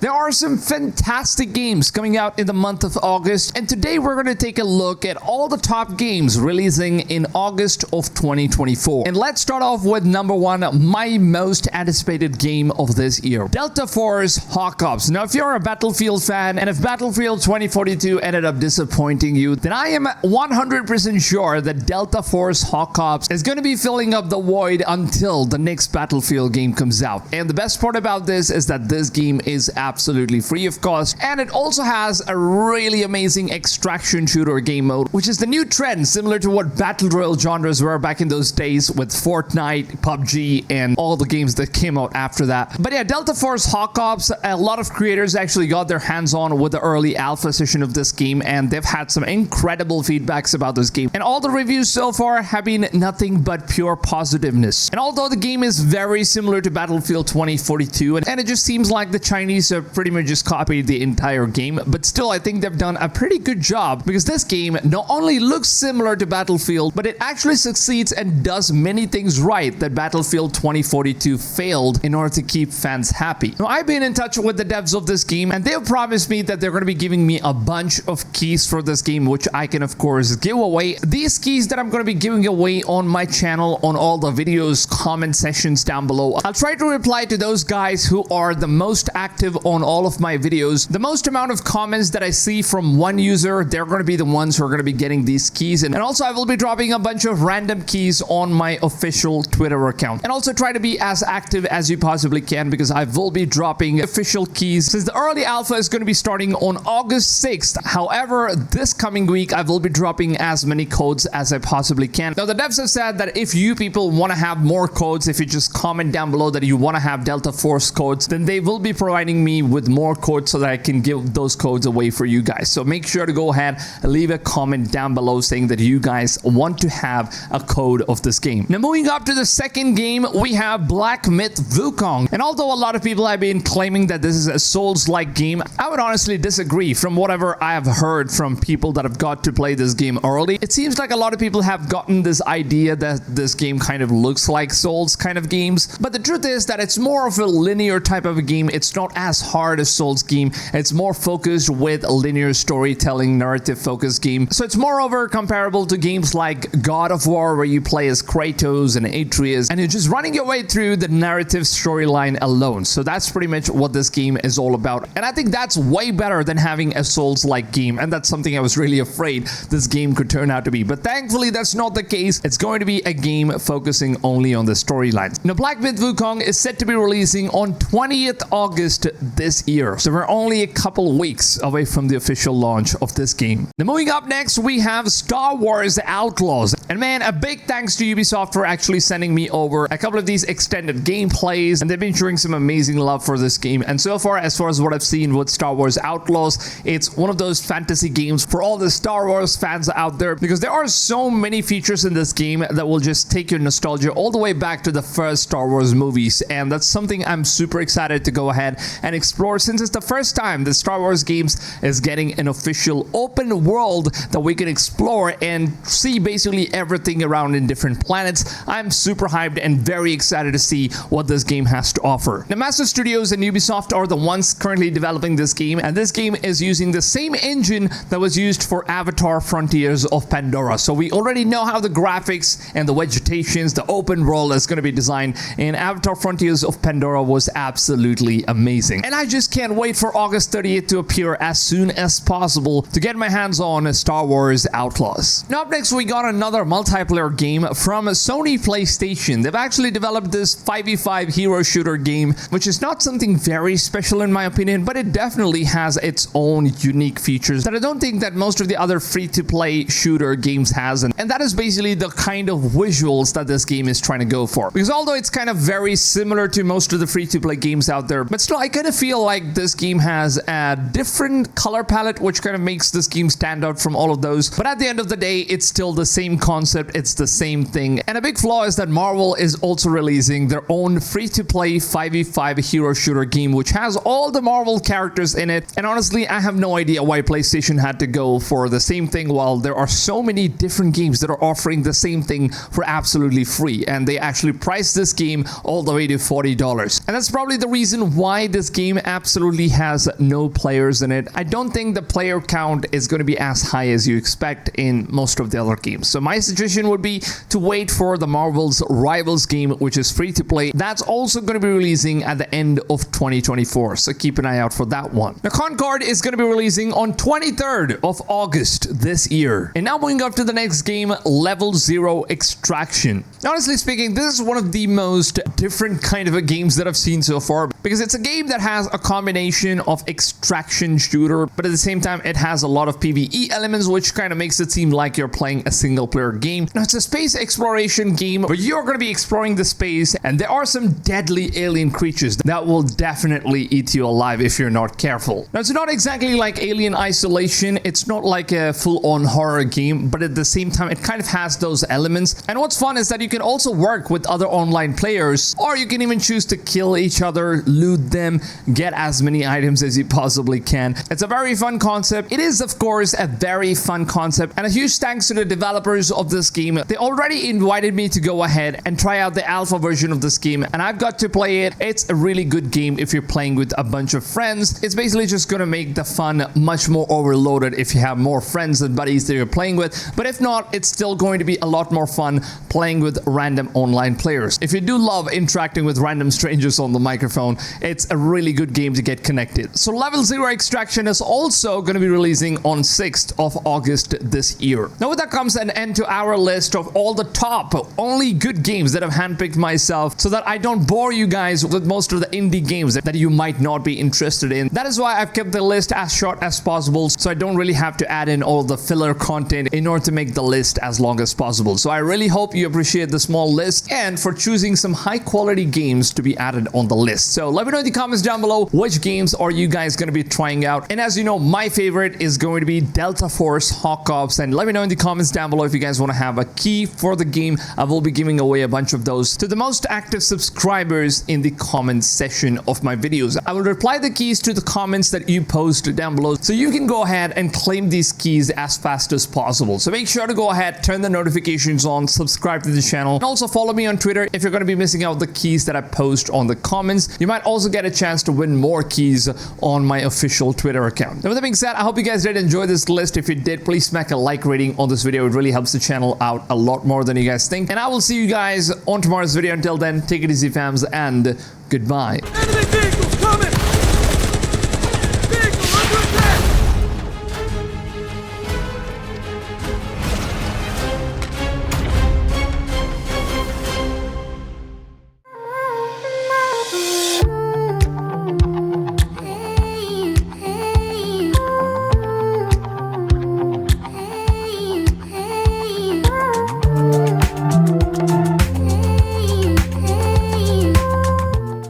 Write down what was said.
There are some fantastic games coming out in the month of August, and today we're going to take a look at all the top games releasing in August of 2024. And let's start off with number one, my most anticipated game of this year, Delta Force Hawk Ops. Now, if you're a Battlefield fan, and if Battlefield 2042 ended up disappointing you, then I am 100% sure that Delta Force Hawk Ops is going to be filling up the void until the next Battlefield game comes out. And the best part about this is that this game is absolutely free of cost, and it also has a really amazing extraction shooter game mode, which is the new trend similar to what Battle Royale genres were back in those days with Fortnite, PUBG, and all the games that came out after that. But yeah, Delta Force Hawk Ops, a lot of creators actually got their hands on with the early alpha session of this game, and they've had some incredible feedbacks about this game. And all the reviews so far have been nothing but pure positiveness. And although the game is very similar to Battlefield 2042, and it just seems like the Chinese have pretty much just copied the entire game, but still I think they've done a pretty good job, because this game not only looks similar to Battlefield, but it actually succeeds and does many things right that Battlefield 2042 failed in order to keep fans happy. Now, I've been in touch with the devs of this game, and they've promised me that they're going to be giving me a bunch of keys for this game, which I can of course give away. These keys that I'm going to be giving away on my channel, on all the videos, comment sections down below, I'll try to reply to those guys who are the most active on all of my videos. The most amount of comments that I see from one user, they're going to be the ones who are going to be getting these keys. And also I will be dropping a bunch of random keys on my official Twitter account. And also try to be as active as you possibly can, because I will be dropping official keys since the early alpha is going to be starting on August 6th. However, this coming week I will be dropping as many codes as I possibly can. Now, the devs have said that if you people want to have more codes, if you just comment down below that you want to have Delta Force codes, then they will be providing me with more codes so that I can give those codes away for you guys. So make sure to go ahead and leave a comment down below saying that you guys want to have a code of this game. Now, moving up to the second game, we have Black Myth Wukong. And although a lot of people have been claiming that this is a Souls-like game, I would honestly disagree. From whatever I have heard from people that have got to play this game early, it seems like a lot of people have gotten this idea that this game kind of looks like Souls kind of games. But the truth is that it's more of a linear type of a game. It's not as hard as Souls game. It's more focused with a linear storytelling, narrative focused game. So it's moreover comparable to games like God of War, where you play as Kratos and Atreus, and you're just running your way through the narrative storyline alone. So that's pretty much what this game is all about. And I think that's way better than having a Souls-like game. And that's something I was really afraid this game could turn out to be. But thankfully, that's not the case. It's going to be a game focusing only on the storyline. Now, Black Myth Wukong is set to be releasing on 20th August this year. So we're only a couple weeks away from the official launch of this game. Now, moving up next, we have Star Wars Outlaws. And man, a big thanks to Ubisoft for actually sending me over a couple of these extended gameplays, and they've been showing some amazing love for this game. And so far as what I've seen with Star Wars Outlaws, it's one of those fantasy games for all the Star Wars fans out there, because there are so many features in this game that will just take your nostalgia all the way back to the first Star Wars movies. And that's something I'm super excited to go ahead and explore, since it's the first time the Star Wars games is getting an official open world that we can explore and see basically everything around in different planets. I'm super hyped and very excited to see what this game has to offer. The Massive Studios and Ubisoft are the ones currently developing this game, and this game is using the same engine that was used for Avatar Frontiers of Pandora. So we already know how the graphics and the vegetations, the open world is going to be designed, and Avatar Frontiers of Pandora was absolutely amazing. And I just can't wait for August 30th to appear as soon as possible to get my hands on Star Wars Outlaws. Now, up next, we got another multiplayer game from Sony PlayStation. They've actually developed this 5v5 hero shooter game, which is not something very special in my opinion, but it definitely has its own unique features that I don't think that most of the other free-to-play shooter games has, and that is basically the kind of visuals that this game is trying to go for. Because although it's kind of very similar to most of the free-to-play games out there, but still I kind of feel like this game has a different color palette, which kind of makes this game stand out from all of those. But at the end of the day, it's still the same concept, it's the same thing. And a big flaw is that Marvel is also releasing their own free-to-play 5v5 hero shooter game, which has all the Marvel characters in it. And honestly, I have no idea why PlayStation had to go for the same thing while there are so many different games that are offering the same thing for absolutely free. And they actually priced this game all the way to $40. And that's probably the reason why this game game absolutely has no players in it. I don't think the player count is going to be as high as you expect in most of the other games. So my suggestion would be to wait for the Marvel's Rivals game, which is free to play. That's also going to be releasing at the end of 2024. So keep an eye out for that one. Now, Concord is going to be releasing on 23rd of August this year. And now moving up to the next game, Level 0 Extraction. Honestly speaking, this is one of the most different kind of games that I've seen so far, because it's a game that has a combination of extraction shooter, but at the same time it has a lot of PvE elements, which kind of makes it seem like you're playing a single player game. Now, it's a space exploration game where you're going to be exploring the space, and there are some deadly alien creatures that will definitely eat you alive if you're not careful. Now, it's not exactly like Alien Isolation. It's not like a full-on horror game, but at the same time it kind of has those elements. And what's fun is that you can also work with other online players, or you can even choose to kill each other, loot them, get as many items as you possibly can. It's a very fun concept. It is, of course, a very fun concept, and a huge thanks to the developers of this game. They already invited me to go ahead and try out the alpha version of this game, and I've got to play it. It's a really good game if you're playing with a bunch of friends. It's basically just going to make the fun much more overloaded if you have more friends and buddies that you're playing with, but if not, it's still going to be a lot more fun playing with random online players. If you do love interacting with random strangers on the microphone, it's a really good game to get connected. So Level 0 Extraction is also going to be releasing on 6th of August this year. Now, with that comes an end to our list of all the top only good games that I've handpicked myself, so that I don't bore you guys with most of the indie games that you might not be interested in. That is why I've kept the list as short as possible, so I don't really have to add in all the filler content in order to make the list as long as possible. So I really hope you appreciate the small list and for choosing some high quality games to be added on the list. So let me know in the comments down below which games are you guys going to be trying out. And as you know, my favorite is going to be Delta Force Hawk Ops. And let me know in the comments down below if you guys want to have a key for the game. I will be giving away a bunch of those to the most active subscribers in the comment section of my videos. I will reply the keys to the comments that you post down below, so you can go ahead and claim these keys as fast as possible. So make sure to go ahead, turn the notifications on, subscribe to the channel, and also follow me on Twitter if you're going to be missing out the keys that I post on the comments. You might also get a chance to win more keys on my official Twitter account. Now, with that being said, I hope you guys did enjoy this list. If you did, please smack a like rating on this video. It really helps the channel out a lot more than you guys think. And I will see you guys on tomorrow's video. Until then, take it easy, fams, and goodbye.